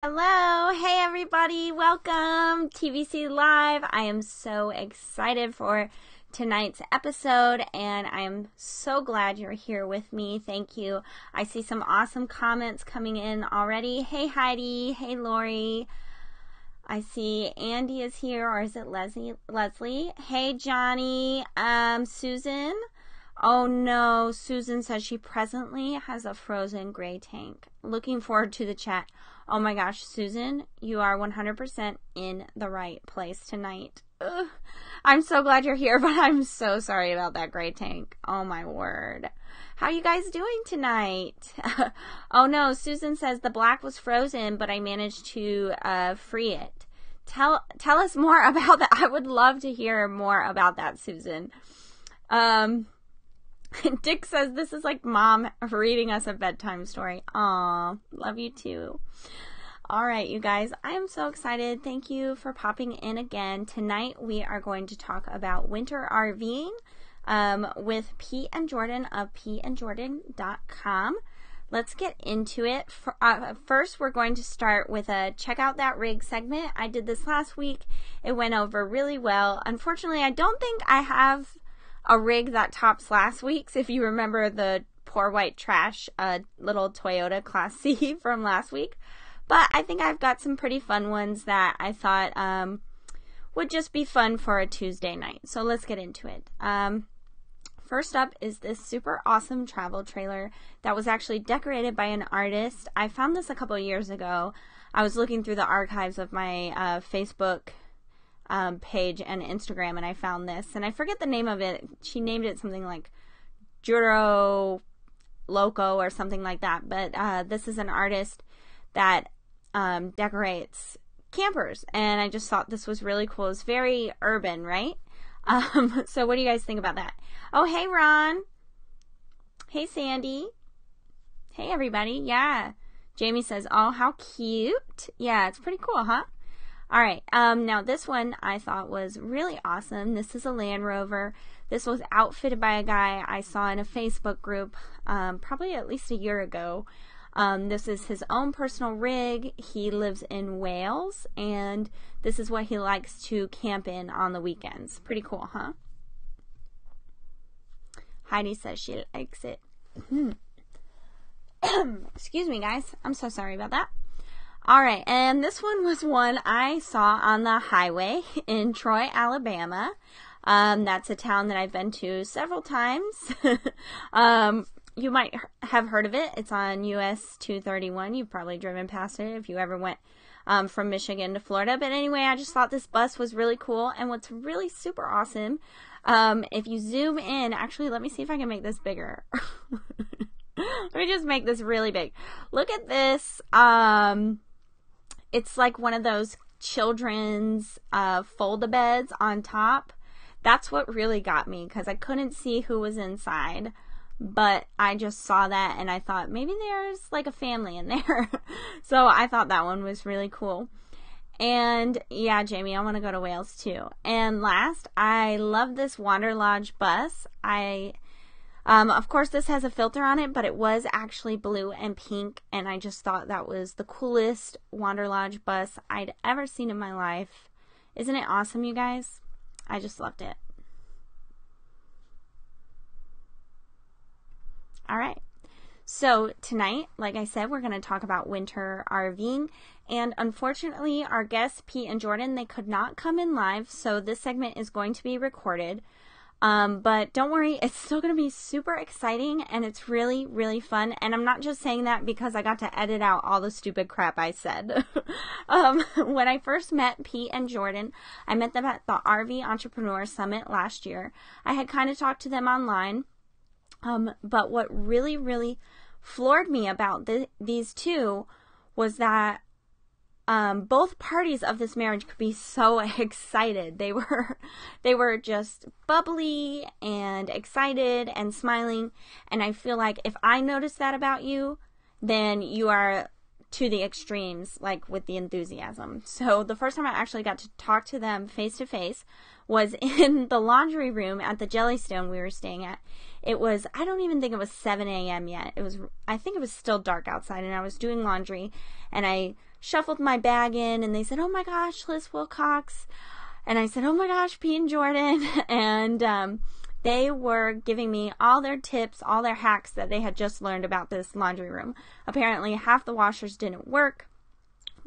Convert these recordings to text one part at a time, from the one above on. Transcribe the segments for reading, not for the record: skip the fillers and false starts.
Hello, hey everybody, welcome TVC Live. I am so excited for tonight's episode and I am so glad you're here with me. Thank you. I see some awesome comments coming in already. Hey Heidi, hey Lori. I see Andy is here, or is it Leslie? Hey Johnny, Susan. Oh no, Susan says she presently has a frozen gray tank. Looking forward to the chat. Oh my gosh, Susan, you are 100% in the right place tonight. Ugh. I'm so glad you're here, but I'm so sorry about that gray tank. Oh my word. How you guys doing tonight? Oh no, Susan says the black was frozen, but I managed to free it. Tell us more about that. I would love to hear more about that, Susan. Dick says this is like mom reading us a bedtime story. Aw, love you too. All right, you guys, I am so excited. Thank you for popping in again. Tonight we are going to talk about winter RVing with Pete and Jordan of peteandjordan.com. Let's get into it. First, we're going to start with a check out that rig segment. I did this last week. It went over really well. Unfortunately, I don't think I have a rig that tops last week's. If you remember the poor white trash little Toyota Class C from last week. But I think I've got some pretty fun ones that I thought would just be fun for a Tuesday night. So let's get into it. First up is this super awesome travel trailer that was actually decorated by an artist. I found this a couple of years ago. I was looking through the archives of my Facebook page and Instagram, and I found this, and I forget the name of it. She named it something like Juro Loco or something like that, but this is an artist that decorates campers, and I just thought this was really cool. It's very urban, right? So what do you guys think about that? Oh, hey Ron. Hey Sandy. Hey everybody. Yeah. Jamie says, oh, how cute. Yeah, it's pretty cool, huh? All right, now this one I thought was really awesome. This is a Land Rover. This was outfitted by a guy I saw in a Facebook group probably at least a year ago. This is his own personal rig. He lives in Wales, and this is what he likes to camp in on the weekends. Pretty cool, huh? Heidi says she likes it. Excuse me, guys. I'm so sorry about that. All right, and this one was one I saw on the highway in Troy, Alabama. That's a town that I've been to several times. You might have heard of it. It's on US 231. You've probably driven past it if you ever went from Michigan to Florida. But anyway, I just thought this bus was really cool. And what's really super awesome, if you zoom in, actually, let me see if I can make this bigger. Let me just make this really big. Look at this. It's like one of those children's fold-a-beds on top. That's what really got me, because I couldn't see who was inside. But I just saw that and I thought maybe there's like a family in there. So I thought that one was really cool. And yeah, Jamie, I want to go to Wales too. And last, I love this Wander Lodge bus. Of course, this has a filter on it, but it was actually blue and pink, and I just thought that was the coolest Wander Lodge bus I'd ever seen in my life. Isn't it awesome, you guys? I just loved it. All right. So tonight, like I said, we're going to talk about winter RVing, and unfortunately, our guests, Pete and Jordan, they could not come in live, so this segment is going to be recorded. But don't worry, it's still going to be super exciting, and it's really, really fun. And I'm not just saying that because I got to edit out all the stupid crap I said. When I first met Pete and Jordan, I met them at the RV Entrepreneur Summit last year. I had kind of talked to them online. But what really, really floored me about these two was that both parties of this marriage could be so excited. They were just bubbly and excited and smiling. And I feel like if I notice that about you, then you are to the extremes, like with the enthusiasm. So the first time I actually got to talk to them face to face was in the laundry room at the Jellystone we were staying at. It was, I don't even think it was 7 a.m. yet. I think it was still dark outside, and I was doing laundry, and I shuffled my bag in, and they said, "Oh my gosh, Liz Wilcox." And I said, "Oh my gosh, Pete and Jordan." And they were giving me all their tips, all their hacks that they had just learned about this laundry room. Apparently, half the washers didn't work.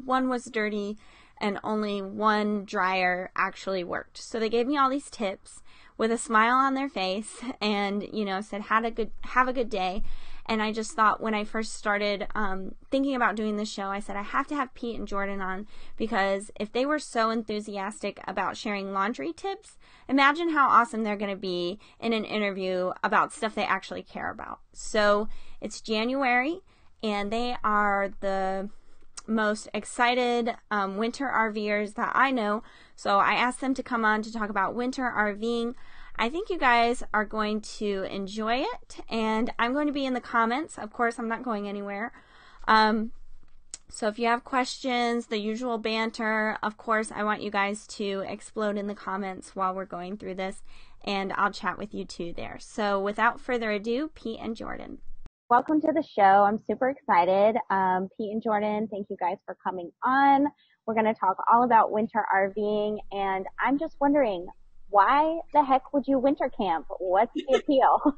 One was dirty, and only one dryer actually worked. So they gave me all these tips with a smile on their face and, said, have a good day. And I just thought when I first started thinking about doing this show, I said, I have to have Pete and Jordan on, because if they were so enthusiastic about sharing laundry tips, imagine how awesome they're going to be in an interview about stuff they actually care about. So it's January, and they are the most excited winter RVers that I know. So I asked them to come on to talk about winter RVing. I think you guys are going to enjoy it, and I'm going to be in the comments. Of course, I'm not going anywhere. So if you have questions, the usual banter, of course, I want you guys to explode in the comments while we're going through this, and I'll chat with you too there. So without further ado, Pete and Jordan. Welcome to the show. I'm super excited. Pete and Jordan, thank you guys for coming on. We're going to talk all about winter RVing, and I'm just wondering, why the heck would you winter camp? What's the appeal?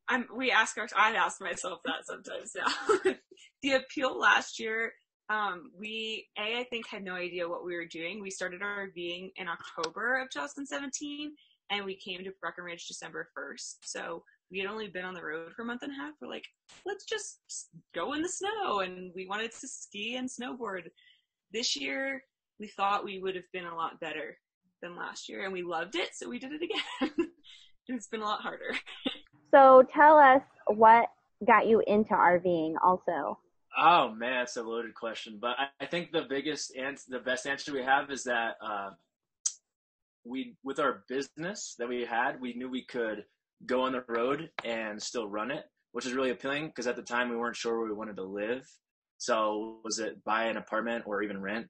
I ask myself that sometimes now. The appeal last year, I think had no idea what we were doing. We started RVing in October of 2017, and we came to Breckenridge December 1st. So we had only been on the road for a month and a half. We're like, let's just go in the snow, and we wanted to ski and snowboard. This year, we thought we would have been a lot better than last year, and we loved it, so we did it again. It's been a lot harder. So tell us what got you into RVing also. Oh man, it's a loaded question, but I think the best answer we have is that with our business that we had, we knew we could go on the road and still run it, which is really appealing, because at the time we weren't sure where we wanted to live. So was it buy an apartment or even rent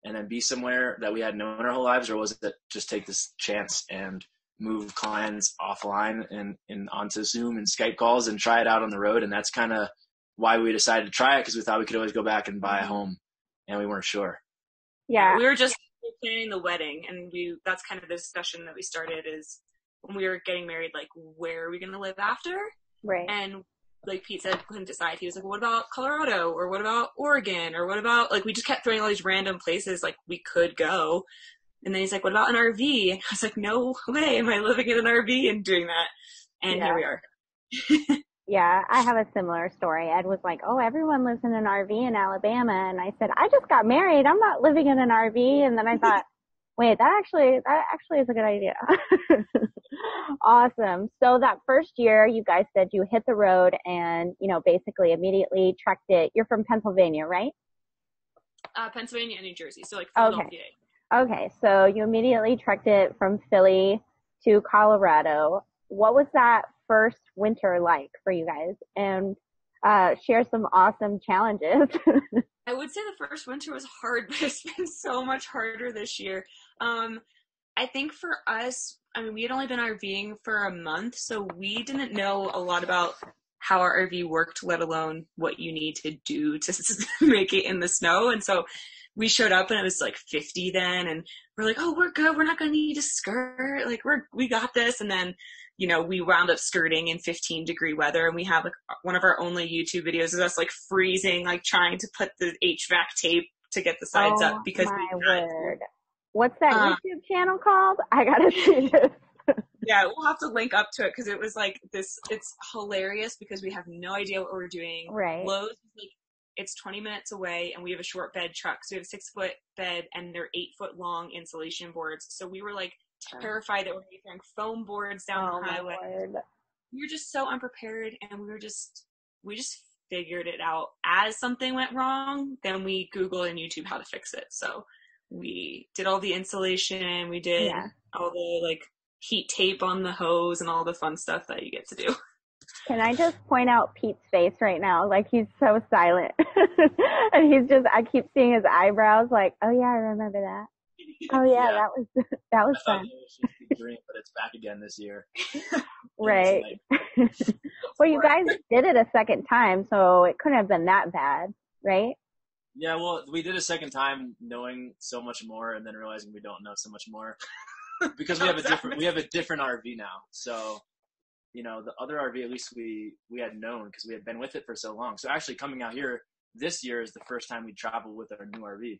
and then be somewhere that we had known our whole lives, or was it just take this chance and move clients offline and onto Zoom and Skype calls and try it out on the road? And that's kind of why we decided to try it, because we thought we could always go back and buy a home, and we weren't sure. Yeah, we were just planning the wedding, and that's kind of the discussion that we started, is when we were getting married, like, where are we going to live after? Right. And like Pete said, couldn't decide. He was like, well, what about Colorado, or what about Oregon, or what about, like, we just kept throwing all these random places like we could go. And then he's like, what about an RV? And I was like, no way am I living in an RV and doing that. And Here we are. Yeah, I have a similar story. Ed was like, oh, everyone lives in an RV in Alabama. And I said, I just got married. I'm not living in an RV. And then I thought, wait, that actually is a good idea. Awesome. So that first year, you guys said you hit the road and, basically immediately trekked it. You're from Pennsylvania, right? Pennsylvania and New Jersey. So like Philadelphia. Okay. So you immediately trekked it from Philly to Colorado. What was that first winter like for you guys? And share some awesome challenges. I would say the first winter was hard, but it's been so much harder this year. I think for us, we had only been RVing for a month, so we didn't know a lot about how our RV worked, let alone what you need to do to make it in the snow. And so we showed up and it was like 50 then, and we're like, oh, we're good. We're not going to need a skirt. Like, we got this. And then, we wound up skirting in 15-degree weather, and we have like one of our only YouTube videos is us like freezing, like trying to put the HVAC tape to get the sides up because my word. What's that YouTube channel called? I gotta see this. Yeah, we'll have to link up to it because it was like this. It's hilarious because we have no idea what we're doing. Right. Lowe's, it's 20 minutes away, and we have a short bed truck. So we have a 6-foot bed, and they're 8-foot long insulation boards. So we were like terrified that we're going to be throwing foam boards down the highway. We were just so unprepared, and we just figured it out. As something went wrong, then we Googled and YouTube how to fix it. So we did all the insulation. We did all the heat tape on the hose and all the fun stuff that you get to do. Can I just point out Pete's face right now? Like, he's so silent. And I keep seeing his eyebrows like, oh yeah, I remember that. Oh yeah, that was fun. It was just a dream, but it's back again this year. Right. Well, you guys did it a second time, so it couldn't have been that bad, right? Yeah, well, we did a second time knowing so much more and then realizing we don't know so much more because we have a different RV now. So, the other RV, at least we had known because we had been with it for so long. So actually coming out here this year is the first time we traveled with our new RV.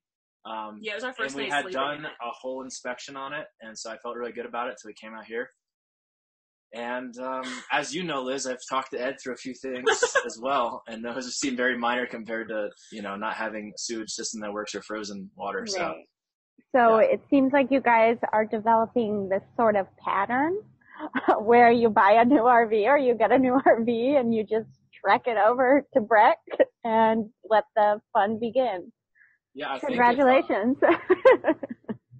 Yeah, it was our first and we night had done a whole inspection on it, and so I felt really good about it. So we came out here. And as you know, Liz, I've talked to Ed through a few things as well, and those seem very minor compared to, not having a sewage system that works or frozen water. Right. So it seems like you guys are developing this sort of pattern where you buy a new RV or you get a new RV and you just trek it over to Breck and let the fun begin. Yeah, I Congratulations.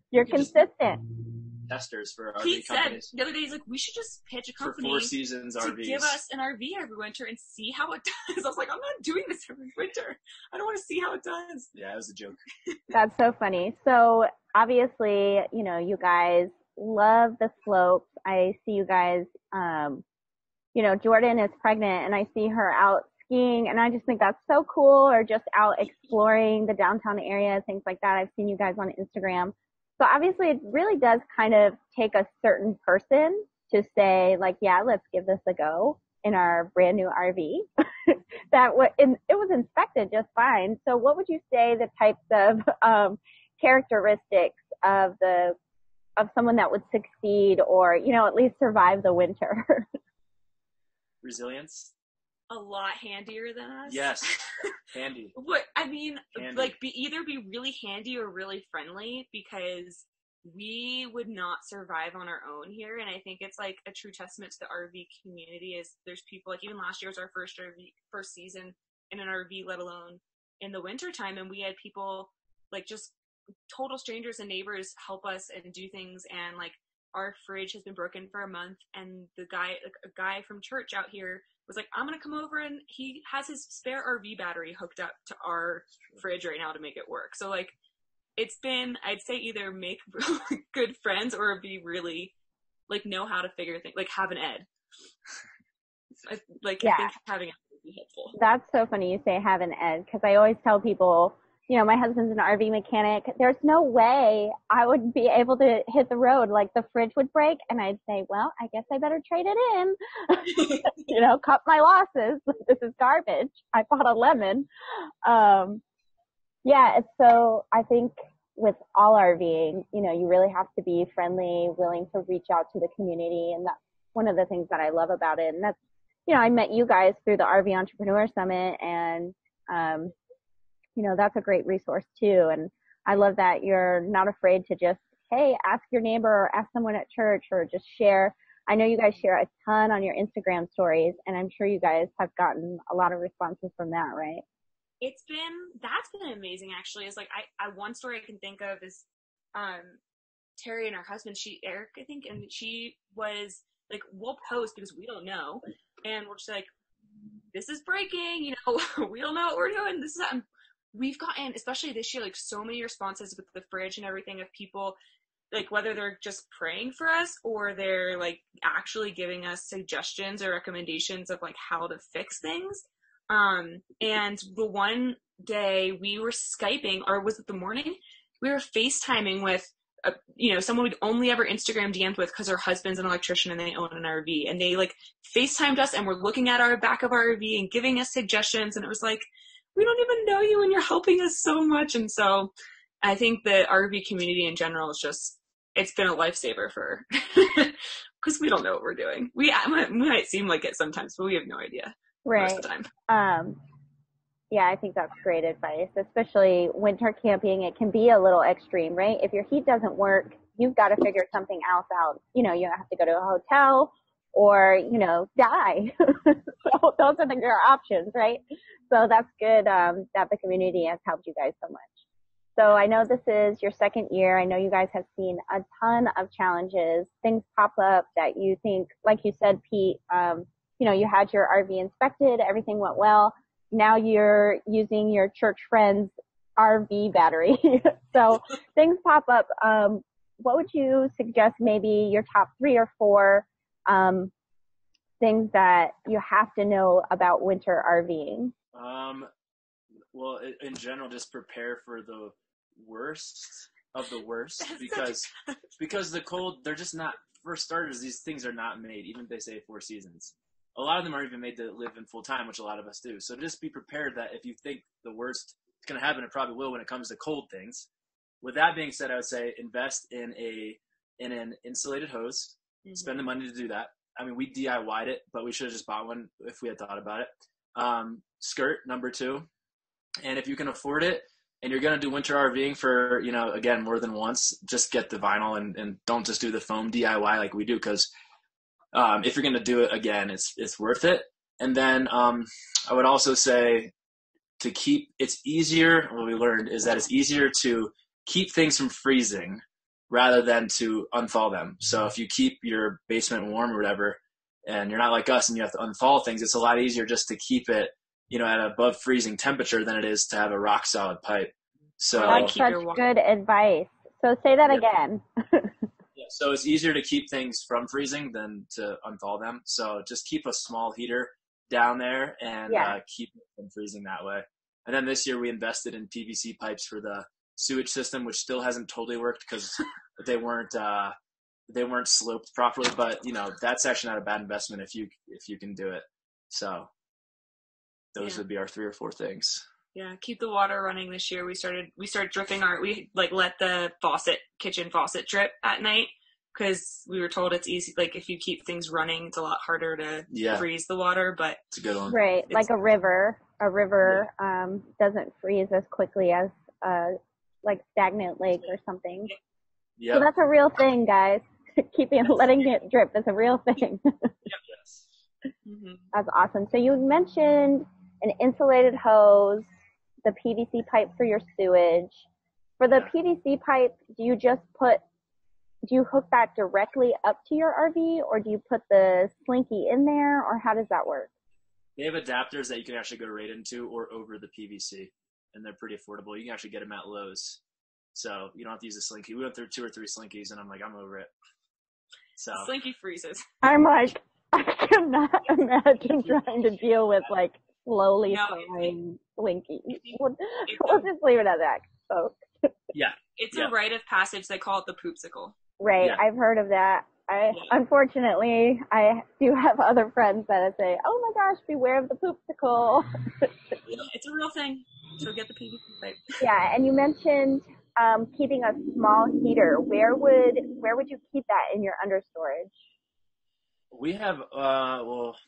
You're consistent. Testers for RV Pete companies. said the other day, he's like, we should just pitch a company for 4 seasons to RVs. give us an RV every winter and see how it does. I was like, I'm not doing this every winter. I don't want to see how it does. Yeah, it was a joke. That's so funny. So obviously, you guys love the slopes. I see you guys, Jordan is pregnant and I see her out skiing and I just think that's so cool, or just out exploring the downtown area, things like that. I've seen you guys on Instagram. So obviously it really does kind of take a certain person to say like, yeah, let's give this a go in our brand new RV. It was inspected just fine. So what would you say the types of characteristics of someone that would succeed or, at least survive the winter? Resilience. A lot handier than us. Yes, handy. Handy. Either be really handy or really friendly, because we would not survive on our own here. And I think it's like a true testament to the RV community is there's people like, even last year was our first season in an RV, let alone in the winter time. And we had people like just total strangers and neighbors help us and do things. And like our fridge has been broken for a month. And a guy from church out here was like, I'm going to come over, and he has his spare RV battery hooked up to our fridge right now to make it work. So like, it's been, I'd say either make really good friends or be really like know how to figure things, like have an Ed. I think having an Ed would be helpful. That's so funny you say have an Ed, because I always tell people, my husband's an RV mechanic. There's no way I would be able to hit the road. Like the fridge would break and I'd say, well, I guess I better trade it in, cut my losses. This is garbage. I bought a lemon. So I think with all RVing, you really have to be friendly, willing to reach out to the community. And that's one of the things that I love about it. And that's, I met you guys through the RV Entrepreneur Summit, and, that's a great resource too. And I love that you're not afraid to just, hey, ask your neighbor or ask someone at church or just share. I know you guys share a ton on your Instagram stories, and I'm sure you guys have gotten a lot of responses from that, right? That's been amazing actually. Is like, I one story I can think of is, Terry and her husband, Eric, I think, and she was like, we'll post because we don't know. And we're just like, this is breaking, we don't know what we're doing. This is how we've gotten, especially this year, like so many responses with the fridge and everything of people, like whether they're just praying for us or they're like actually giving us suggestions or recommendations of like how to fix things. And the one day we were Skyping, or was it the morning? We were FaceTiming with, someone we'd only ever Instagram DM'd with because her husband's an electrician and they own an RV, and they like FaceTimed us and were looking at our back of our RV and giving us suggestions. And it was like, we don't even know you and you're helping us so much. And so I think the RV community in general is just, it's been a lifesaver for, because we don't know what we're doing. We might seem like it sometimes, but we have no idea. Right. Most of the time. I think that's great advice, especially winter camping. It can be a little extreme, right? If your heat doesn't work, you've got to figure something else out. You have to go to a hotel or, die. So those are your options, right? So that's good that the community has helped you guys so much. So I know this is your second year. I know you guys have seen a ton of challenges, things pop up that you think, like you said, Pete, you had your RV inspected, everything went well. Now you're using your church friend's RV battery. So things pop up. What would you suggest maybe your top 3 or 4 things that you have to know about winter RVing? Well, in general, just prepare for the worst of the worst because the cold, they're just not, for starters, these things are not made, even if they say 4 seasons. A lot of them aren't even made to live in full time, which a lot of us do. So just be prepared that if you think the worst is going to happen, it probably will when it comes to cold things. With that being said, I would say invest in an insulated hose. Mm-hmm. Spend the money to do that. I mean, we DIY'd it, but we should have just bought one if we had thought about it. Skirt, number 2. And if you can afford it and you're going to do winter RVing for, again, more than once, just get the vinyl and don't just do the foam DIY like we do. Because if you're going to do it again, it's worth it. And then I would also say it's easier, what we learned is that it's easier to keep things from freezing rather than to unthaw them. So if you keep your basement warm or whatever, and you're not like us and you have to unthaw things, it's a lot easier just to keep it, at above freezing temperature than it is to have a rock solid pipe. So that's such good advice. So say that again. Yeah, so it's easier to keep things from freezing than to unthaw them. So just keep a small heater down there and keep it from freezing that way. And then this year we invested in PVC pipes for the sewage system, which still hasn't totally worked because they weren't sloped properly. But that's actually not a bad investment if you can do it. So those would be our 3 or 4 things. Yeah, keep the water running this year. We started dripping let the kitchen faucet drip at night because we were told it's easy. Like if you keep things running, it's a lot harder to freeze the water. But it's a good one, right? Like a river doesn't freeze as quickly as like stagnant lake or something. Yeah. So that's a real thing, guys. Letting it drip is a real thing. Yes. Mm-hmm. That's awesome. So you mentioned an insulated hose, the PVC pipe for your sewage. For the PVC pipe, do you hook that directly up to your RV, or do you put the slinky in there, or how does that work? They have adapters that you can actually go right into or over the PVC, and they're pretty affordable. You can actually get them at Lowe's. So you don't have to use a slinky. We went through 2 or 3 slinkies, and I'm like, I'm over it. So slinky freezes. I'm like, I cannot imagine trying to deal with like slowly falling slinkies. We'll just leave it at that, folks. Yeah. It's a rite of passage. They call it the poopsicle. Right. Yeah. I've heard of that. Unfortunately, I do have other friends that say, oh my gosh, beware of the poopsicle. It's a real thing. So get the PVC pipe. Yeah. And you mentioned keeping a small heater. Where would you keep that in your understorage? We have,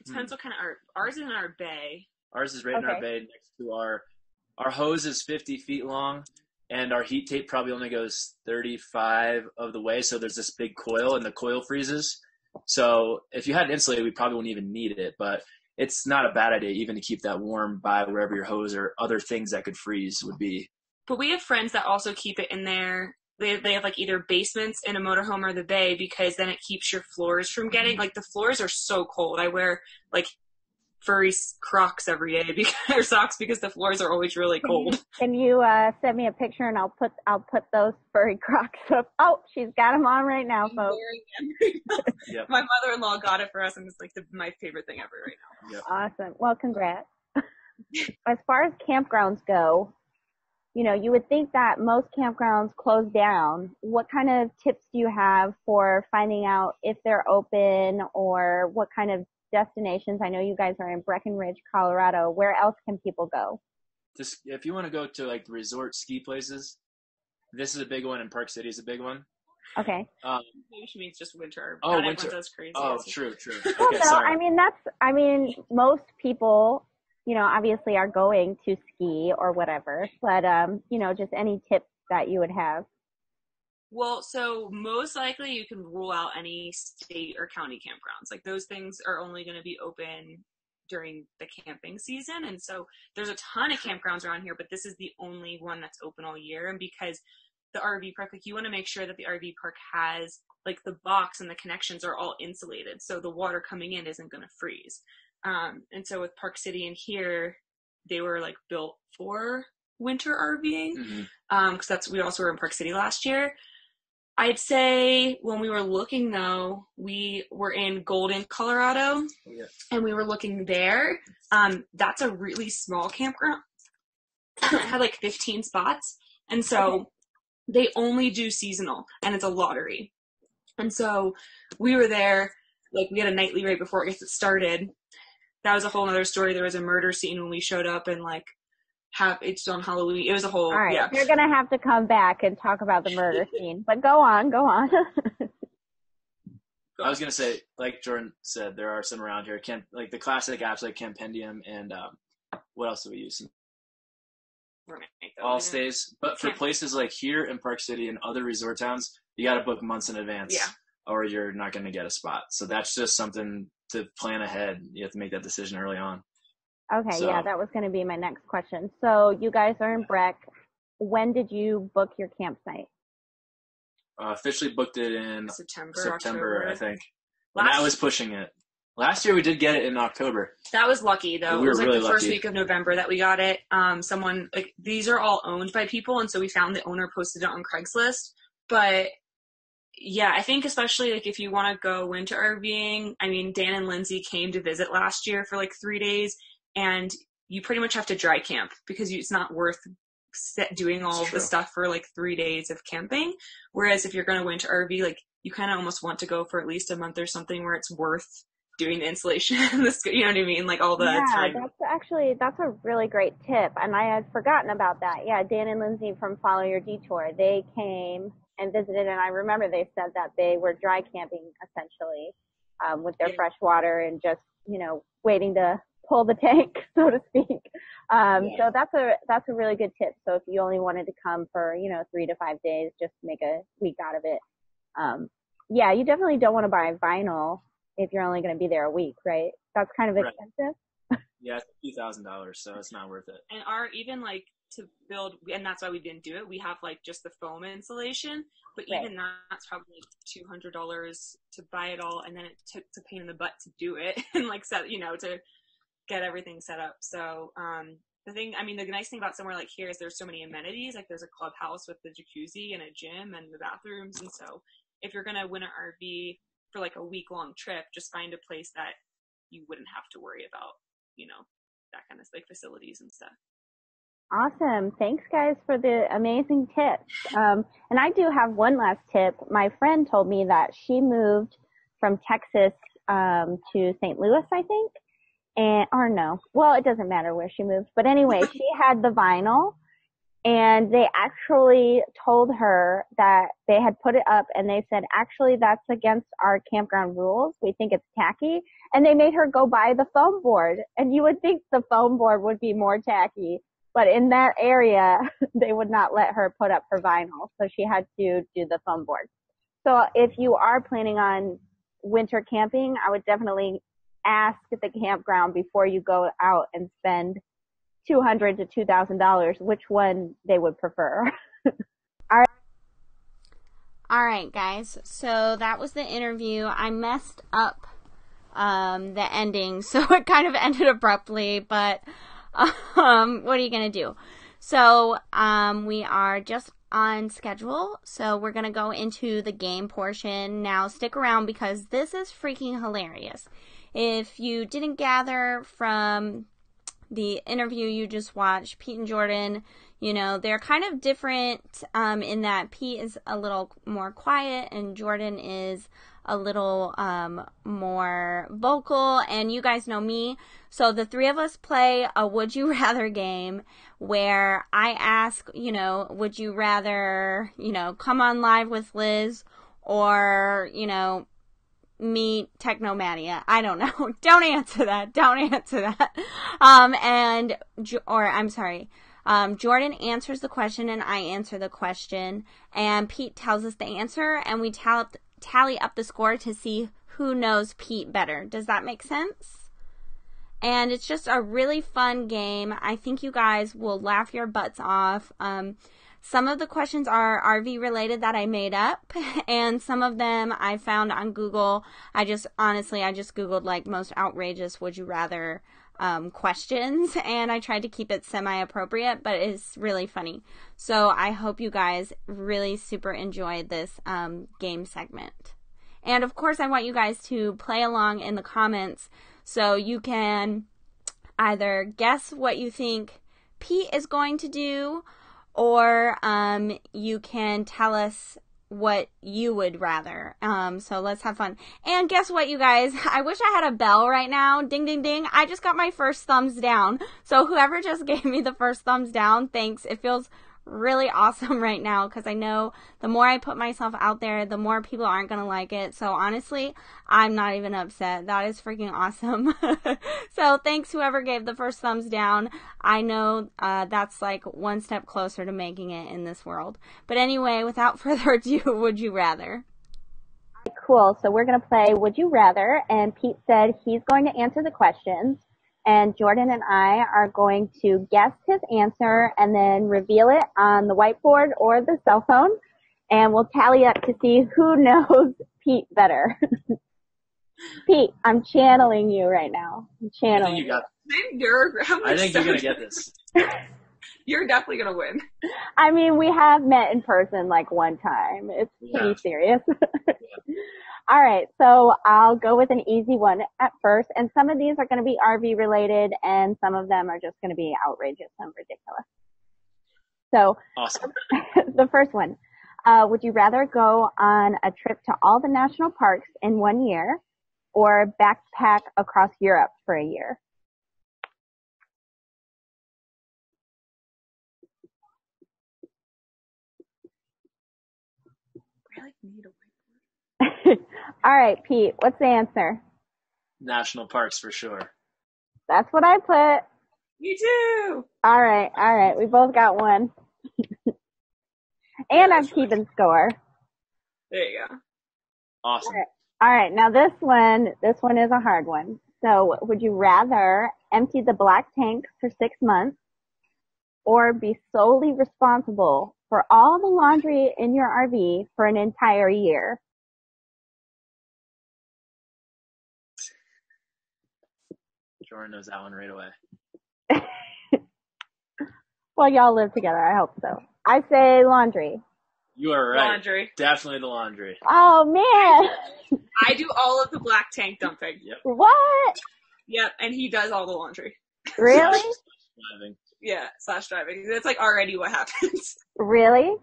depends what kind of ours is in our bay. Ours is right in our bay next to our hose is 50 feet long, and our heat tape probably only goes 35 of the way. So there's this big coil, and the coil freezes. So if you had it insulated, we probably wouldn't even need it, but it's not a bad idea even to keep that warm by wherever your hose or other things that could freeze would be. But we have friends that also keep it in there. They have like either basements in a motorhome or the bay because then it keeps your floors from getting, like the floors are so cold. I wear like furry Crocs every day or socks because the floors are always really cold. Can you send me a picture and I'll put those furry Crocs up. Oh, she's got them on right now, folks. Yep. My mother-in-law got it for us and it's like my favorite thing ever right now. Yep. Awesome. Well, congrats. As far as campgrounds go, you would think that most campgrounds close down. What kind of tips do you have for finding out if they're open or what kind of destinations? I know you guys are in Breckenridge, Colorado. Where else can people go? Just if you want to go to like the resort ski places, this is a big one, and Park City is a big one. Okay. Maybe she means just winter. Oh, not winter. Does crazy. Oh, true. Okay, well, no, sorry. I mean, most people, obviously are going to ski or whatever, but, just any tips that you would have. Well, so most likely you can rule out any state or county campgrounds. Like those things are only going to be open during the camping season. And so there's a ton of campgrounds around here, but this is the only one that's open all year. And because the RV park, like you want to make sure that the RV park has like the box and the connections are all insulated. So the water coming in isn't going to freeze. And so with Park City and here, they were like built for winter RVing. Cause we also were in Park City last year. I'd say when we were looking though, we were in Golden, Colorado, and we were looking there. That's a really small campground. had like 15 spots. And so they only do seasonal, and it's a lottery. And so we were there, like we had a nightly right before it started. That was a whole other story. There was a murder scene when we showed up, and like it's on Halloween. It was a whole, All right, yeah. you're going to have to come back and talk about the murder scene, but go on. I was gonna say, like Jordan said, there are some around here. Like the classic apps like Campendium and what else do we use? All stays. But for places like here in Park City and other resort towns, you got to book months in advance, or you're not going to get a spot. So that's just something to plan ahead. You have to make that decision early on. Okay, yeah, that was going to be my next question. So you guys are in Breck. When did you book your campsite? Officially booked it in September, October. I think. And I was pushing it. Last year we did get it in October. That was lucky though. We it was like really the first lucky. week of November that we got it. Someone, like, these are all owned by people, and so we found the owner posted it on Craigslist. But yeah, I think especially like if you want to go winter RVing, I mean, Dan and Lindsay came to visit last year for like 3 days, and you pretty much have to dry camp because it's not worth doing all of the stuff for like 3 days of camping. Whereas if you're going to winter RV, like you kind of almost want to go for at least a month or something where it's worth doing the installation. You know what I mean? Like all the time. That's a really great tip. And I had forgotten about that. Yeah, Dan and Lindsay from Follow Your Detour, they came and visited, and I remember they said that they were dry camping essentially with their fresh water and just, waiting to pull the tank, so to speak. So that's a really good tip. So if you only wanted to come for, 3 to 5 days, just make a week out of it. You definitely don't want to buy vinyl if you're only going to be there a week, right? That's kind of expensive. Yeah, it's a few $1,000, so it's not worth it. And even like to build, and that's why we didn't do it. We have like just the foam insulation, but even that's probably $200 to buy it all, and then it's a pain in the butt to do it and like set, to get everything set up. So the nice thing about somewhere like here is there's so many amenities. Like there's a clubhouse with the jacuzzi and a gym and the bathrooms, and so if you're gonna win an RV for like a week-long trip, just find a place that you wouldn't have to worry about, that kind of like facilities and stuff. Awesome. Thanks guys for the amazing tips. And I do have one last tip. My friend told me that she moved from Texas to St. Louis, I think. It doesn't matter where she moved. But anyway, she had the vinyl, and they actually told her that they had put it up, and they said, actually, that's against our campground rules. We think it's tacky. And they made her go buy the foam board. And you would think the foam board would be more tacky. But in that area, they would not let her put up her vinyl. So she had to do the foam board. So if you are planning on winter camping, I would definitely ask the campground before you go out and spend $200 to $2,000, which one they would prefer. All right, guys. So that was the interview. I messed up the ending, so it kind of ended abruptly, but what are you going to do? So we are just on schedule, so we're going to go into the game portion. Now stick around because this is freaking hilarious. If you didn't gather from the interview you just watched, Pete and Jordan, they're kind of different in that Pete is a little more quiet and Jordan is a little more vocal, and you guys know me. So the three of us play a Would You Rather game where I ask, would you rather, come on live with Liz or, meet Technomania? I don't know. Don't answer that. Jordan answers the question and I answer the question, and Pete tells us the answer, and we tally up the score to see who knows Pete better. Does that make sense? And it's just a really fun game. I think you guys will laugh your butts off. Some of the questions are RV related that I made up, and some of them I found on Google. I just Googled like most outrageous would you rather questions, and I tried to keep it semi-appropriate, but it's really funny. So I hope you guys really super enjoyed this game segment. And of course, I want you guys to play along in the comments so you can either guess what you think Pete is going to do, or you can tell us what you would rather. So let's have fun. And guess what, you guys? I wish I had a bell right now. Ding, ding, ding. I just got my first thumbs down. So whoever just gave me the first thumbs down, thanks. It feels really awesome right now because I know the more I put myself out there, the more people aren't going to like it. So honestly, I'm not even upset. That is freaking awesome. So thanks whoever gave the first thumbs down. I know that's like one step closer to making it in this world. But anyway, without further ado, would you rather? Cool. So we're going to play Would You Rather, and Pete said he's going to answer the questions. And Jordan and I are going to guess his answer and then reveal it on the whiteboard or the cell phone. And we'll tally up to see who knows Pete better. Pete, I'm channeling you right now. I'm channeling you. I think you're going to get this. You're definitely going to win. I mean, we have met in person like one time. It's pretty serious. All right, so I'll go with an easy one at first, and some of these are going to be RV related, and some of them are just going to be outrageous and ridiculous. So, awesome. The first one, would you rather go on a trip to all the national parks in 1 year, or backpack across Europe for a year? I need a whiteboard. All right, Pete, what's the answer? National parks for sure. That's what I put. Me too. All right. We both got one. And I'm keeping score. There you go. Awesome. All right. Now this one is a hard one. So would you rather empty the black tank for 6 months or be solely responsible for all the laundry in your RV for an entire year? Jordan knows that one right away. Well, y'all live together. I hope so. I say laundry. You are right. Laundry. Definitely the laundry. Oh, man. I do all of the black tank dumping. Yep. What? Yep, and he does all the laundry. Really? Driving. Yeah, / driving. That's like already what happens. Really?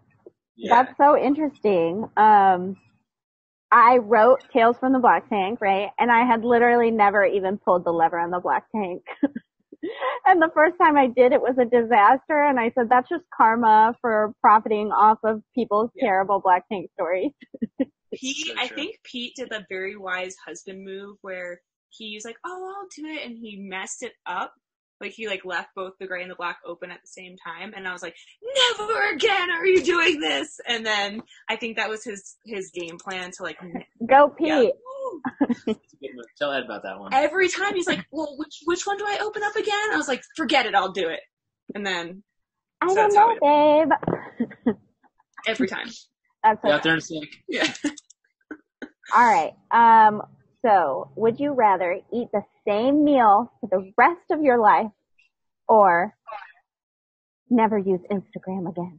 Yeah. That's so interesting. I wrote Tales from the Black Tank, right? And I had literally never even pulled the lever on the black tank. And the first time I did, it was a disaster. And I said, that's just karma for profiting off of people's terrible black tank stories. I think Pete did a very wise husband move where he's like, oh, I'll do it. And he messed it up. Like, he, like, left both the gray and the black open at the same time. And I was like, never again are you doing this. And then I think that was his game plan to, like... Go, Pete. Yeah. Tell Ed about that one. Every time he's like, well, which one do I open up again? I was like, forget it, I'll do it. And then... I don't know, babe. Every time. That's okay. Out there and sink. Yeah. All right. So, would you rather eat the same meal for the rest of your life or never use Instagram again?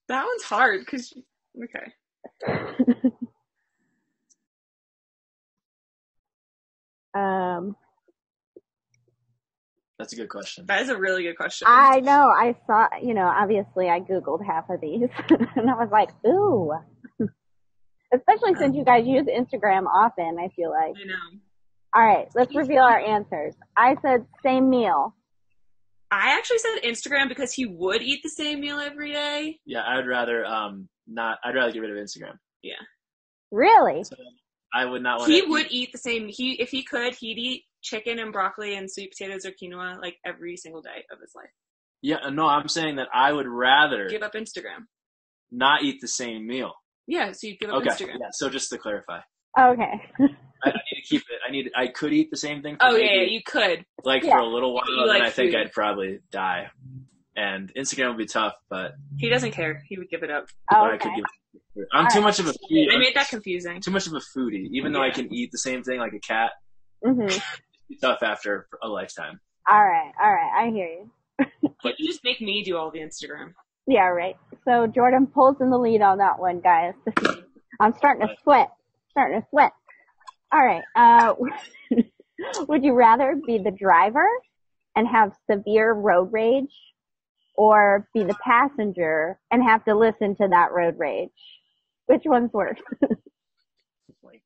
That one's hard because, okay. That's a good question. That is a really good question. I know. I saw, obviously I Googled half of these and I was like, ooh. Especially since you guys use Instagram often, I feel like. I know. All right, let's reveal our answers. I said same meal. I actually said Instagram because he would eat the same meal every day. Yeah, I'd rather I'd rather get rid of Instagram. Yeah. Really? So I would not want He would eat the same. If he could, he'd eat chicken and broccoli and sweet potatoes or quinoa like every single day of his life. Yeah, no, I'm saying that I would rather Give up Instagram. not eat the same meal. Yeah, so you give up Instagram. Yeah, so just to clarify. Okay. I need to keep it. I could eat the same thing. Oh, yeah, you could. Like for a little while, You then like I think food. I'd probably die. And Instagram would be tough, but He doesn't care. He would give it up. I could give it. I'm too much of a foodie. I made that confusing. Too much of a foodie, even though I can eat the same thing like a cat. Mhm. It'd be tough after a lifetime. All right. I hear you. But you just make me do all the Instagram. Yeah, right. So Jordan pulls in the lead on that one, guys. I'm starting to sweat. All right. Would you rather be the driver and have severe road rage, or be the passenger and have to listen to that road rage? Which one's worse? Oh my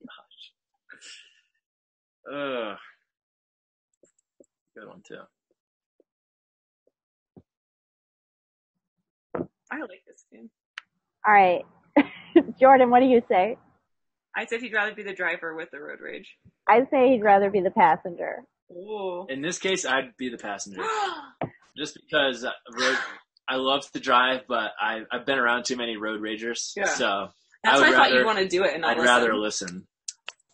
gosh. Good one too. I like this game. All right. Jordan, what do you say? I said he'd rather be the driver with the road rage. I'd say he'd rather be the passenger. Ooh. In this case, I'd be the passenger. Just because I love to drive, but I've been around too many road ragers. Yeah. So That's why I thought you'd want to do it and not I'd rather listen.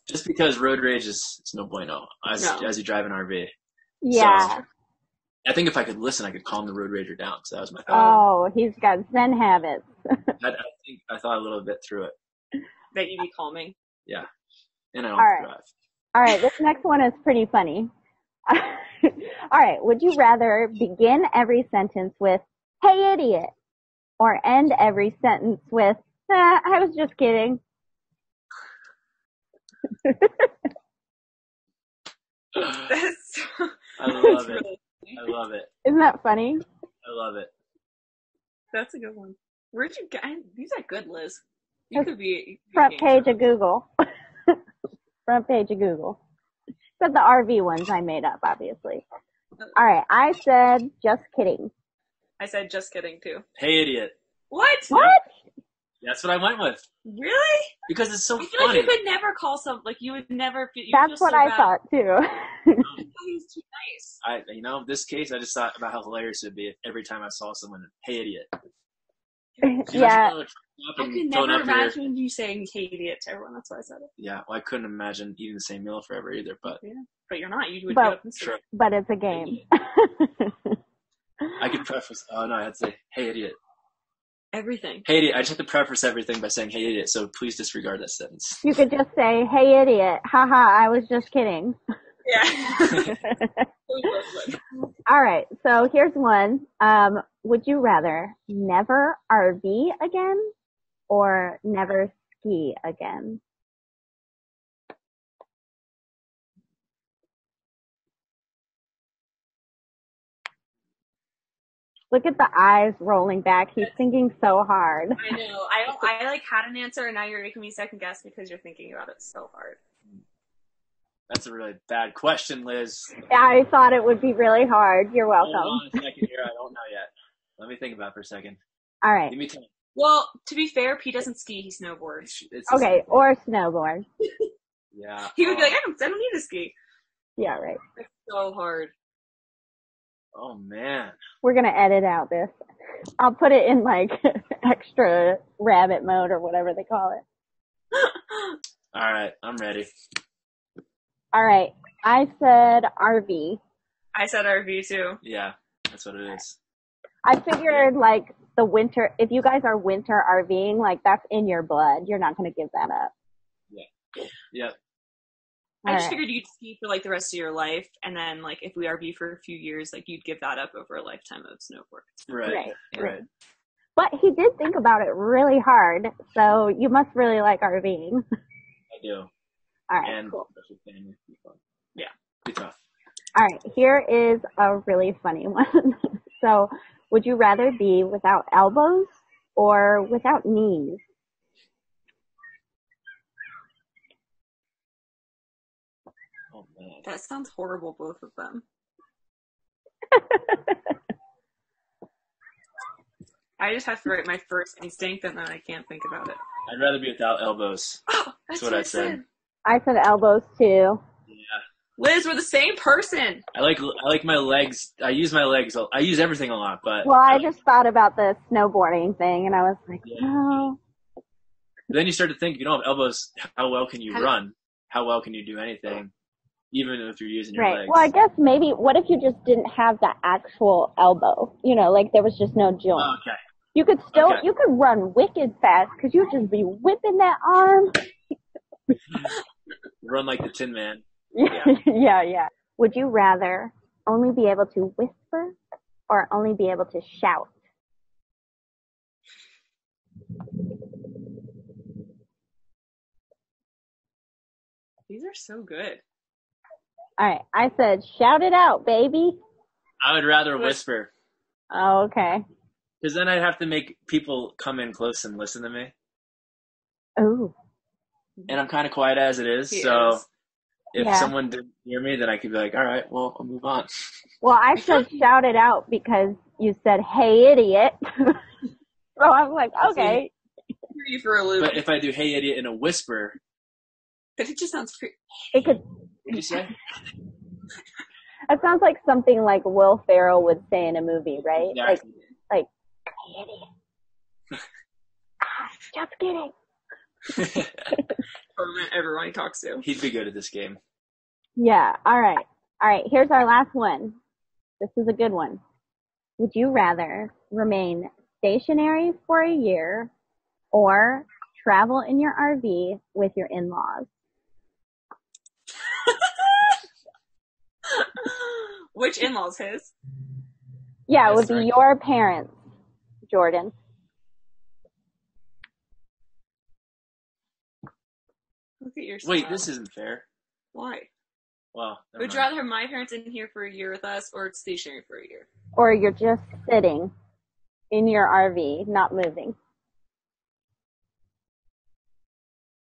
Just because road rage is no bueno as you drive an RV. Yeah. So, I think if I could listen, I could calm the road rager down. So that was my thought. Oh, he's got Zen habits. I thought a little bit through it. That you'd be calming. Yeah. And I don't All have to right. drive. All right, this next one is pretty funny. All right, would you rather begin every sentence with, "Hey, idiot," or end every sentence with, "I was just kidding"? I love it. I love it. Isn't that funny? I love it. That's a good one. Where'd you get these? Are good, Liz. You could be Front page of Google. Front page of Google. But the RV ones I made up, obviously. All right, I said just kidding. I said just kidding too. Hey, idiot. What? That's what I went with. Really? Because it's so I feel funny. like you could never call you would never feel. That's what I thought too. He's too nice. This case, I just thought about how hilarious it would be if every time I saw someone, "Hey, idiot." Yeah. I could never imagine you saying "hey, idiot" to everyone. That's why I said it. Yeah, well, I couldn't imagine eating the same meal forever either, but. Yeah. But you're not. You would But- get up and say, Sure. But it's a game. I could preface. Oh no, I'd say, "Hey, idiot." everything. Hey, idiot. I just have to preface everything by saying, "Hey, idiot." So please disregard that sentence. You could just say, "Hey, idiot. Haha, I was just kidding." Yeah. All right, so here's one. Would you rather never RV again or never ski again? Look at the eyes rolling back. He's thinking so hard. I know. I like had an answer, and now you're making me second guess because you're thinking about it so hard. That's a really bad question, Liz. I thought it would be really hard. You're welcome. Hold on a second here. I don't know yet. Let me think about it for a second. All right. Give me time. Well, to be fair, Pete doesn't ski; he snowboards. Okay, or snowboard. Yeah. He would be like, I don't need to ski. Yeah, right. It's so hard. Oh man. We're going to edit out this. I'll put it in like extra rabbit mode or whatever they call it. All right, I'm ready. All right. I said RV. I said RV too. Yeah, that's what it is. I figured like the winter, if you guys are winter RVing, like that's in your blood. You're not going to give that up. Yeah. I just All right. figured you'd ski for like the rest of your life, and then like if we RV for a few years, like you'd give that up over a lifetime of snowboard. Right. But he did think about it really hard, so you must really like RVing. I do. All right, And cool. especially family. Yeah. Be tough. All right, here is a really funny one. So, would you rather be without elbows or without knees? Oh man. That sounds horrible, both of them. I just have to write my first instinct, and then I can't think about it. I'd rather be without elbows. Oh, that's what I said. I said elbows too. Yeah. Liz, we're the same person. I like my legs. I use my legs. I use everything a lot, but. Well, I just thought about the snowboarding thing, and I was like, Yeah. no. Then you start to think, if you don't have elbows, how well can you run? How well can you do anything? Even if you're using your Right. legs. Well, I guess maybe, what if you just didn't have the actual elbow? You know, like there was just no joint. Oh, okay. You could still, Okay. you could run wicked fast because you'd just be whipping that arm. Run like the Tin Man. Yeah. Would you rather only be able to whisper or only be able to shout? These are so good. All right. I said, shout it out, baby. I would rather whisper. Oh, okay. Because then I'd have to make people come in close and listen to me. Ooh. And I'm kind of quiet as it is, if someone didn't hear me, then I could be like, all right, well, I'll move on. Well, I said shout it out because you said, hey, idiot. So I'm like, okay. Hear you for a loop. But if I do hey, idiot in a whisper. But it just sounds creepy. It could. What did you say? It sounds like something like Will Ferrell would say in a movie, right? Exactly. Like, hey, idiot. Just kidding. Everyone he talks to. He'd be good at this game. Yeah. All right. Here's our last one. This is a good one. Would you rather remain stationary for a year or travel in your RV with your in-laws? Which in-laws? His? Yeah, it would be your parents, Jordan. Look at your Wait, style. this isn't fair. Why? Well, Would you rather have my parents in here for a year with us or stationary for a year? Or you're just sitting in your RV, not moving.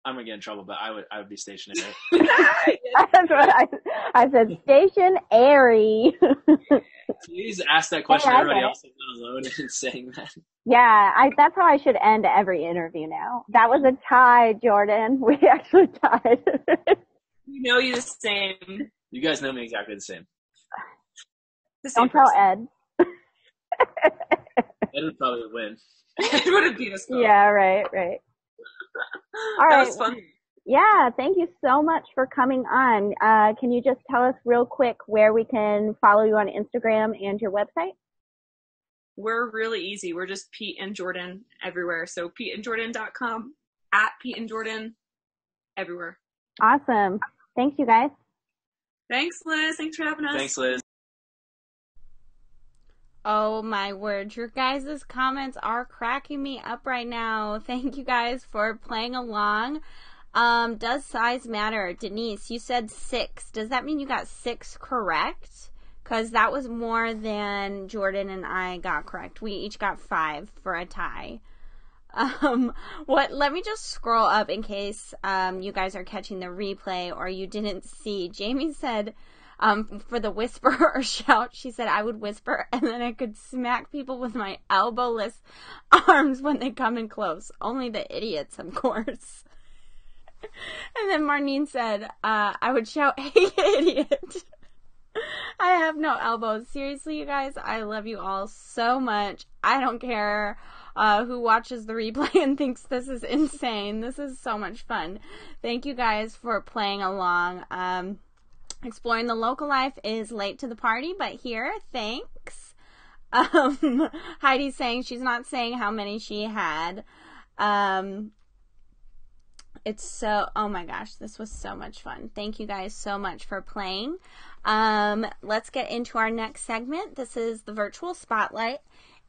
I'm gonna get in trouble, but I would be stationary. That's what I said. Stationary. Please ask that question. Yeah, Everybody else is not alone in saying that. Yeah, that's how I should end every interview now. That was a tie, Jordan. We actually tied. We know you the same. You guys know me exactly the same. Don't tell Ed. Ed would probably win. It would have beat us both. Yeah, right. All right. That was fun. Yeah, thank you so much for coming on. Can you just tell us real quick where we can follow you on Instagram and your website? We're really easy. We're just Pete and Jordan everywhere. So PeteandJordan.com, @PeteandJordan, everywhere. Awesome. Thanks, you guys. Thanks, Liz. Thanks for having us. Thanks, Liz. Oh my word, your guys' comments are cracking me up right now. Thank you guys for playing along. Does size matter? Denise, you said 6. Does that mean you got 6 correct? Because that was more than Jordan and I got correct. We each got 5 for a tie. Let me just scroll up in case you guys are catching the replay or you didn't see. Jamie said for the whisper or shout, she said I would whisper and then I could smack people with my elbowless arms when they come in close. Only the idiots, of course. And then Marnine said I would shout, hey, idiot. I have no elbows. Seriously, you guys, I love you all so much. I don't care who watches the replay and thinks this is insane. This is so much fun. Thank you guys for playing along. Exploring the local life is late to the party, but here, thanks. Heidi's saying she's not saying how many she had. It's so, oh my gosh, this was so much fun. Thank you guys so much for playing. Let's get into our next segment. This is the virtual spotlight.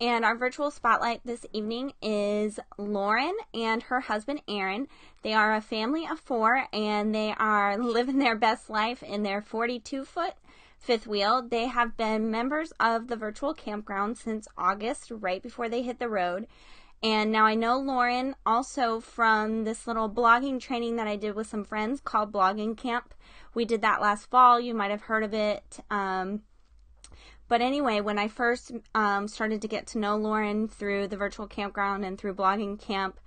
And our virtual spotlight this evening is Lauren and her husband Aaron. They are a family of 4 and they are living their best life in their 42-foot fifth wheel. They have been members of the virtual campground since August, right before they hit the road. And now I know Lauren also from this little blogging training that I did with some friends called Blogging Camp. We did that last fall. You might have heard of it. But anyway, when I first started to get to know Lauren through the virtual campground and through Blogging Camp,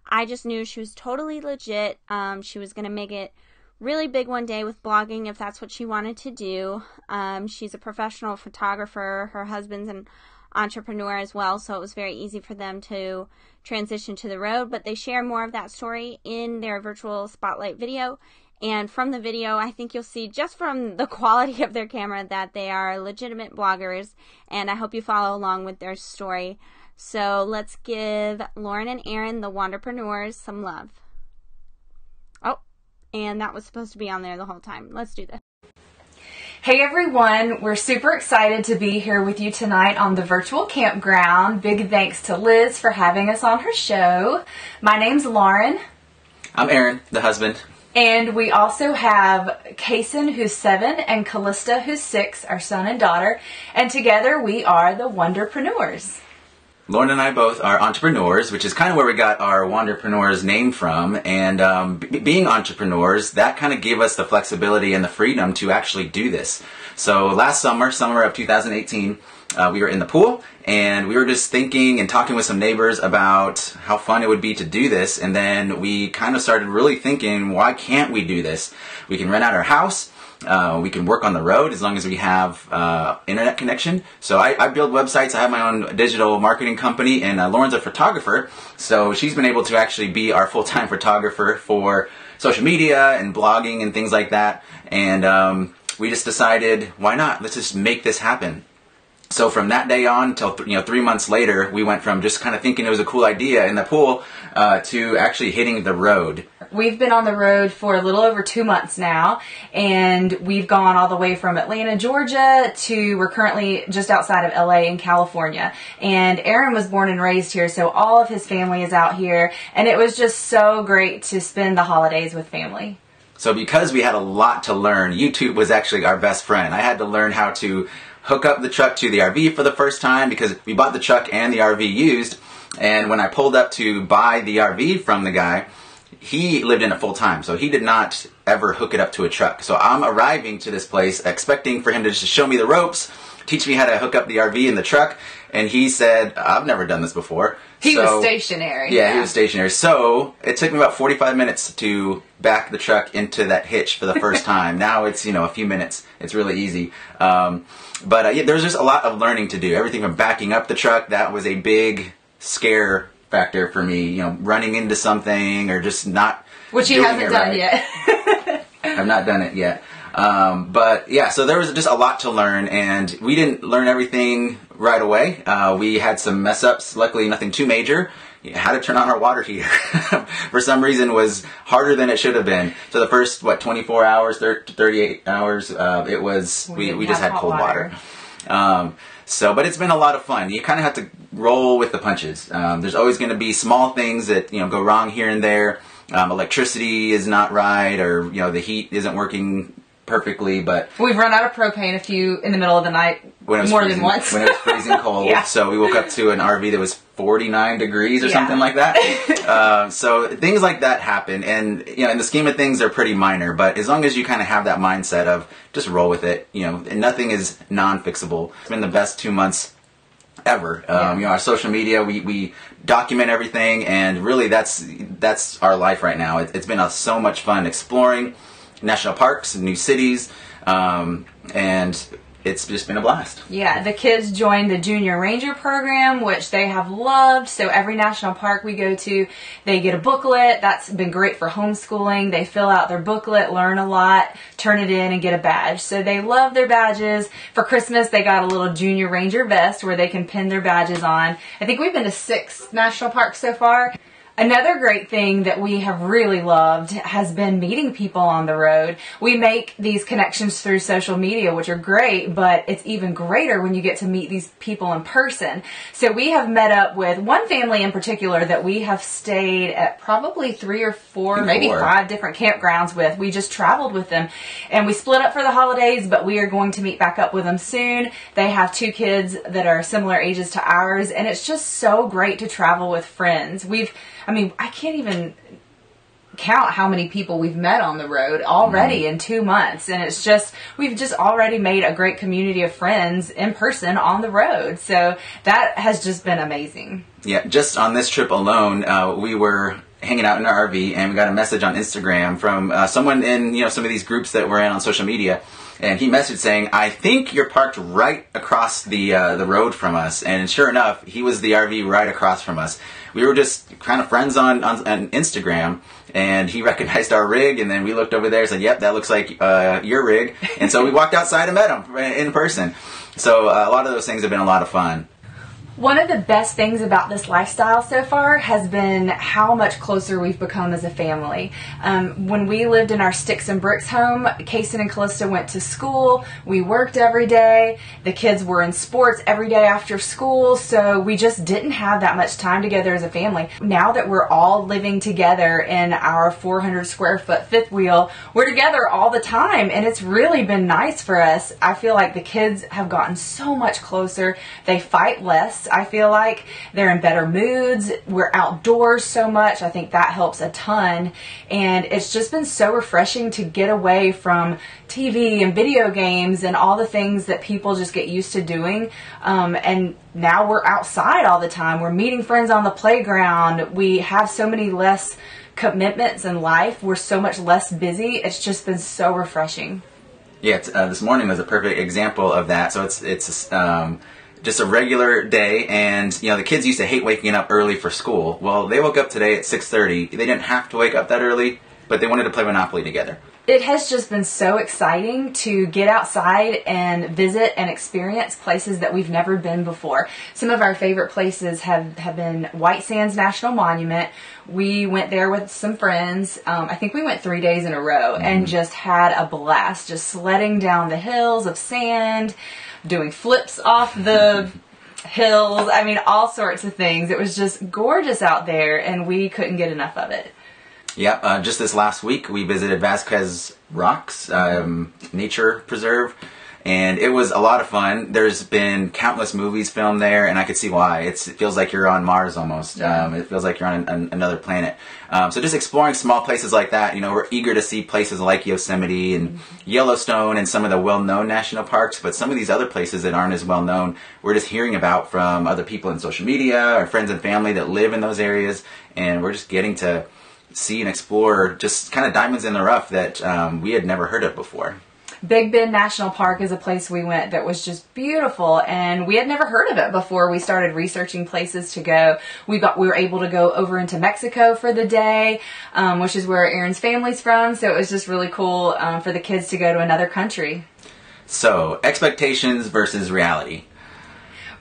I just knew she was totally legit. She was going to make it really big one day with blogging if that's what she wanted to do. She's a professional photographer. Her husband's an entrepreneur as well, so it was very easy for them to transition to the road. But they share more of that story in their virtual spotlight video. And from the video, I think you'll see just from the quality of their camera that they are legitimate bloggers, and I hope you follow along with their story. So let's give Lauren and Aaron, the Wanderpreneurs, some love. Oh, and that was supposed to be on there the whole time. Let's do this. Hey everyone, we're super excited to be here with you tonight on the virtual campground. Big thanks to Liz for having us on her show. My name's Lauren. I'm Aaron, the husband. And we also have Kason, who's 7, and Callista, who's 6, our son and daughter. And together we are the Wanderpreneurs. Lauren and I both are entrepreneurs, which is kind of where we got our Wanderpreneurs name from. And being entrepreneurs, that kind of gave us the flexibility and the freedom to actually do this. So last summer of 2018, we were in the pool, and we were just thinking and talking with some neighbors about how fun it would be to do this. And then we kind of started really thinking, why can't we do this? We can rent out our house. We can work on the road as long as we have internet connection. So I build websites. I have my own digital marketing company, and Lauren's a photographer. So she's been able to actually be our full-time photographer for social media and blogging and things like that. And we just decided, why not? Let's just make this happen. So from that day on till 3 months later, we went from just kind of thinking it was a cool idea in the pool to actually hitting the road. We've been on the road for a little over 2 months now, and we've gone all the way from Atlanta, Georgia to we're currently just outside of LA in California. And Aaron was born and raised here, so all of his family is out here, and it was just so great to spend the holidays with family. So because we had a lot to learn, YouTube was actually our best friend. I had to learn how to hook up the truck to the RV for the first time because we bought the truck and the RV used. And when I pulled up to buy the RV from the guy, he lived in it full time, so he did not ever hook it up to a truck. So I'm arriving to this place expecting for him to just show me the ropes, teach me how to hook up the RV in the truck, and he said, I've never done this before. He was stationary. Yeah, he was stationary. So it took me about 45 minutes to back the truck into that hitch for the first time. Now it's, a few minutes. It's really easy. But yeah, there's just a lot of learning to do. Everything from backing up the truck, that was a big scare factor for me, running into something or just not Which he hasn't done yet. I've not done it yet. But yeah, so there was just a lot to learn, and we didn't learn everything right away. We had some mess ups, luckily nothing too major. How to turn on our water heater for some reason was harder than it should have been. So the first, 24 hours, 38 hours, it was, we just had cold water. But it's been a lot of fun. You kind of have to roll with the punches. There's always going to be small things that, go wrong here and there. Electricity is not right, or, the heat isn't working perfectly, but we've run out of propane in the middle of the night more than once. When it was freezing cold. Yeah. So we woke up to an RV that was 49 degrees or something like that. So things like that happen, and in the scheme of things, they're pretty minor, but as long as you kind of have that mindset of just roll with it, and nothing is non-fixable. It's been the best 2 months ever. Our social media, we document everything, and really that's our life right now. It's been so much fun exploring national parks and new cities, and it's just been a blast. Yeah, the kids joined the Junior Ranger program, which they have loved. So every national park we go to, they get a booklet. That's been great for homeschooling. They fill out their booklet, learn a lot, turn it in, and get a badge. So they love their badges. For Christmas, they got a little Junior Ranger vest where they can pin their badges on. I think we've been to 6 national parks so far. Another great thing that we have really loved has been meeting people on the road. We make these connections through social media, which are great, but it's even greater when you get to meet these people in person. So we have met up with one family in particular that we have stayed at probably 3 or 4, maybe 5 different campgrounds with. We just traveled with them, and we split up for the holidays, but we are going to meet back up with them soon. They have 2 kids that are similar ages to ours, and it's just so great to travel with friends. I can't even count how many people we've met on the road already in 2 months. And we've just already made a great community of friends in person on the road. So that has just been amazing. Yeah, just on this trip alone, we were hanging out in our RV, and we got a message on Instagram from someone in some of these groups that we're in on social media. And he messaged saying, I think you're parked right across the road from us. And sure enough, he was the RV right across from us. We were just kind of friends on Instagram, and he recognized our rig, and then we looked over there and said, yep, that looks like your rig. And so we walked outside and met him in person. So a lot of those things have been a lot of fun. One of the best things about this lifestyle so far has been how much closer we've become as a family. When we lived in our sticks and bricks home, Kason and Callista went to school. We worked every day. The kids were in sports every day after school, so we just didn't have that much time together as a family. Now that we're all living together in our 400 square foot fifth wheel, we're together all the time, and it's really been nice for us. I feel like the kids have gotten so much closer. They fight less. I feel like they're in better moods. We're outdoors so much. I think that helps a ton. And it's just been so refreshing to get away from TV and video games and all the things that people just get used to doing. And now we're outside all the time. We're meeting friends on the playground. We have so many less commitments in life. We're so much less busy. It's just been so refreshing. Yeah, this morning was a perfect example of that. So it's just a regular day, and the kids used to hate waking up early for school. Well, they woke up today at 6:30. They didn't have to wake up that early, but they wanted to play Monopoly together. It has just been so exciting to get outside and visit and experience places that we've never been before. Some of our favorite places have been White Sands National Monument. We went there with some friends. I think we went 3 days in a row and just had a blast, just sledding down the hills of sand, doing flips off the hills. I mean, all sorts of things. It was just gorgeous out there, and we couldn't get enough of it. Yeah, just this last week we visited Vasquez Rocks Nature Preserve, and it was a lot of fun. There's been countless movies filmed there, and I could see why. It feels like you're on Mars almost. It feels like you're on another planet. So just exploring small places like that. We're eager to see places like Yosemite and Yellowstone and some of the well-known national parks, but some of these other places that aren't as well-known, we're just hearing about from other people in social media or friends and family that live in those areas, and we're just getting to see and explore just kind of diamonds in the rough that we had never heard of before. Big Bend National Park is a place we went that was just beautiful, and we had never heard of it before we started researching places to go. We were able to go over into Mexico for the day, which is where Aaron's family's from, so it was just really cool for the kids to go to another country. So, expectations versus reality.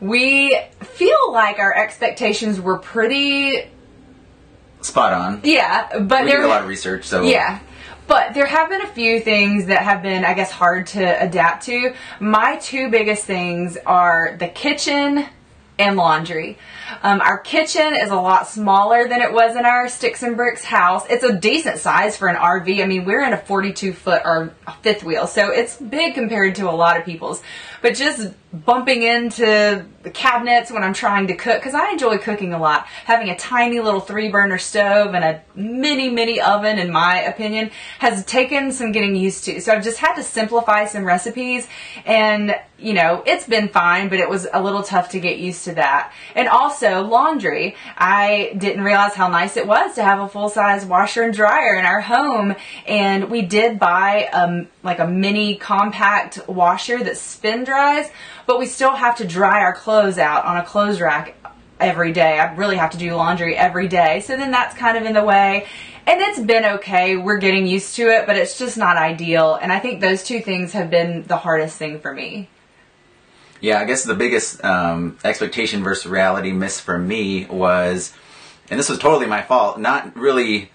We feel like our expectations were pretty spot on. Yeah, but we did a lot of research, so yeah. But there have been a few things that have been, I guess, hard to adapt to. My two biggest things are the kitchen and laundry. Our kitchen is a lot smaller than it was in our sticks and bricks house. It's a decent size for an RV. I mean, we're in a 42-foot or fifth wheel, so it's big compared to a lot of people's. But just bumping into the cabinets when I'm trying to cook, because I enjoy cooking a lot. Having a tiny little 3-burner stove and a mini oven, in my opinion, has taken some getting used to. So I've just had to simplify some recipes, and it's been fine, but it was a little tough to get used to that. And also laundry. I didn't realize how nice it was to have a full-size washer and dryer in our home, and we did buy like a mini compact washer that spin dries, but we still have to dry our clothes out on a clothes rack every day. I really have to do laundry every day, so then that's kind of in the way. And it's been okay. We're getting used to it, but it's just not ideal. And I think those two things have been the hardest thing for me. Yeah, I guess the biggest expectation versus reality miss for me was, and this was totally my fault, not really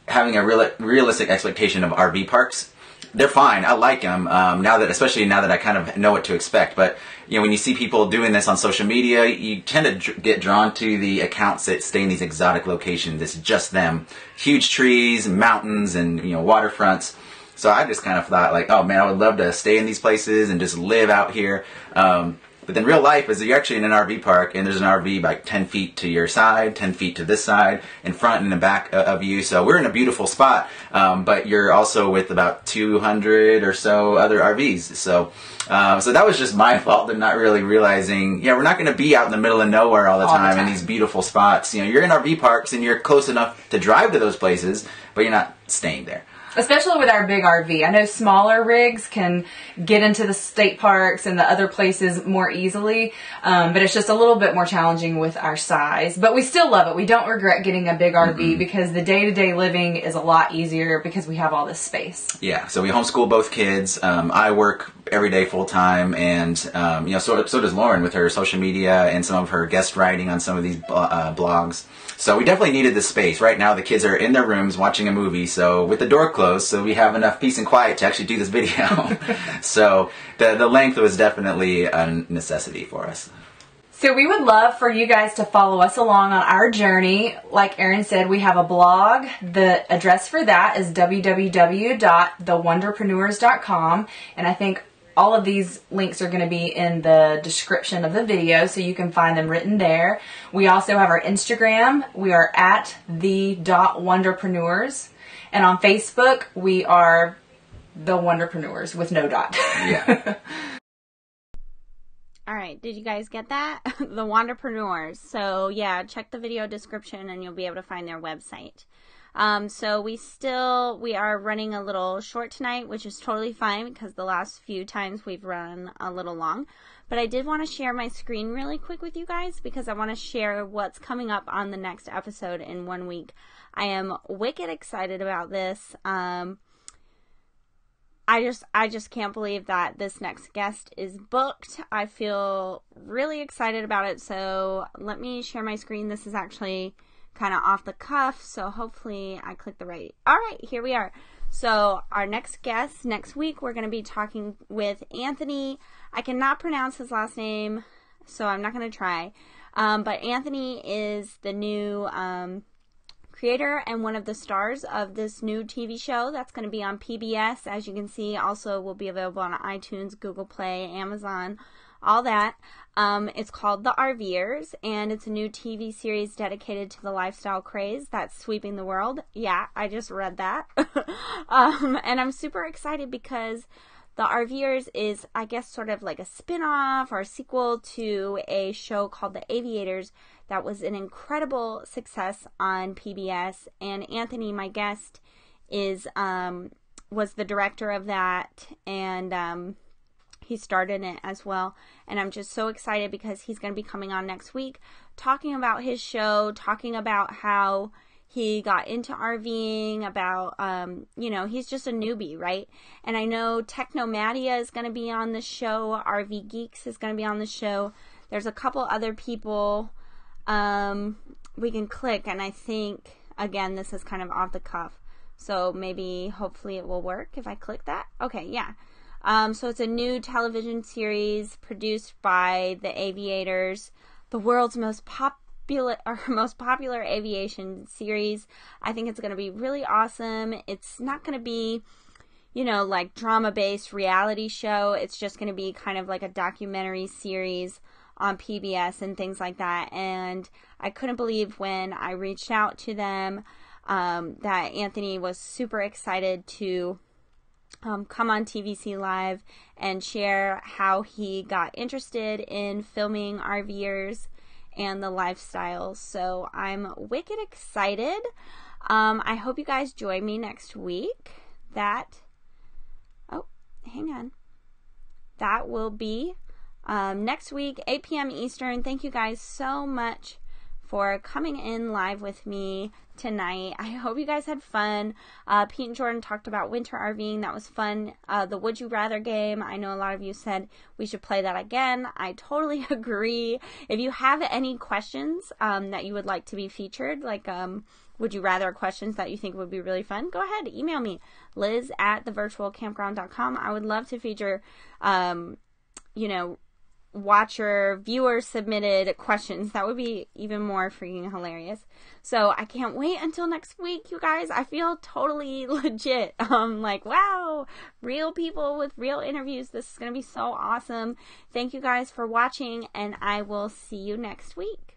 having a realistic expectation of RV parks. They're fine. I like them especially now that I kind of know what to expect. But when you see people doing this on social media, you tend to get drawn to the accounts that stay in these exotic locations. It's just them, huge trees, mountains, and waterfronts. So I just kind of thought like, oh man, I would love to stay in these places and just live out here. But then real life is you're actually in an RV park, and there's an RV like 10 feet to your side, 10 feet to this side, in front and in the back of you. So we're in a beautiful spot, but you're also with about 200 or so other RVs. So that was just my fault in not really realizing, we're not going to be out in the middle of nowhere all the time in these beautiful spots. You're in RV parks and you're close enough to drive to those places, but you're not staying there. Especially with our big RV. I know smaller rigs can get into the state parks and the other places more easily, but it's just a little bit more challenging with our size. But we still love it. We don't regret getting a big RV because the day-to-day living is a lot easier because we have all this space. Yeah, so we homeschool both kids. I work every day full time, and so does Lauren with her social media and some of her guest writing on some of these blogs. So we definitely needed this space. Right now the kids are in their rooms watching a movie, so with the door closed, so we have enough peace and quiet to actually do this video. So the length was definitely a necessity for us. So we would love for you guys to follow us along on our journey. Like Aaron said, we have a blog. The address for that is www.thewanderpreneurs.com. And I think all of these links are going to be in the description of the video, so you can find them written there. We also have our Instagram. We are at the.wanderpreneurs. And on Facebook, we are the Wanderpreneurs with no dot. Yeah. All right, did you guys get that? The Wanderpreneurs. So yeah, check the video description and you'll be able to find their website. So we are running a little short tonight, which is totally fine because the last few times we've run a little long. But I did want to share my screen really quick with you guys because I want to share what's coming up on the next episode in 1 week. I am wicked excited about this. I just can't believe that this next guest is booked. I feel really excited about it. So let me share my screen. This is actually kind of off the cuff, so hopefully I click the right. All right, here we are. So our next guest next week, we're going to be talking with Anthony. I cannot pronounce his last name, so I'm not going to try. But Anthony is the new creator and one of the stars of this new TV show that's going to be on PBS. As you can see, also will be available on iTunes, Google Play, Amazon, all that. It's called The RVers, and it's a new TV series dedicated to the lifestyle craze that's sweeping the world. Yeah, I just read that. And I'm super excited because The RVers is, I guess, sort of like a spin-off or a sequel to a show called The Aviators that was an incredible success on PBS. And Anthony, my guest, was the director of that, and he starred in it as well. And I'm just so excited because he's going to be coming on next week talking about his show, talking about how he got into RVing, about, he's just a newbie, right? And I know Technomadia is going to be on the show. RV Geeks is going to be on the show. There's a couple other people we can click, and I think, again, this is kind of off the cuff. So maybe, hopefully it will work if I click that. Okay, yeah. So it's a new television series produced by The Aviators, the world's most popular aviation series. I think it's going to be really awesome. It's not going to be, like drama-based reality show. It's just going to be kind of like a documentary series on PBS and things like that. And I couldn't believe when I reached out to them that Anthony was super excited to come on TVC Live and share how he got interested in filming RVers and the lifestyle. So I'm wicked excited. I hope you guys join me next week. That will be next week, 8 p.m. Eastern. Thank you guys so much for coming in live with me tonight. I hope you guys had fun. Pete and Jordan talked about winter RVing. That was fun. The Would You Rather game, I know a lot of you said we should play that again. I totally agree. If you have any questions that you would like to be featured, like Would You Rather questions that you think would be really fun, go ahead, email me, liz@thevirtualcampground.com. I would love to feature, watcher, viewer submitted questions. That would be even more freaking hilarious. So I can't wait until next week, you guys. I feel totally legit. Like, wow, real people with real interviews. This is going to be so awesome. Thank you guys for watching, and I will see you next week.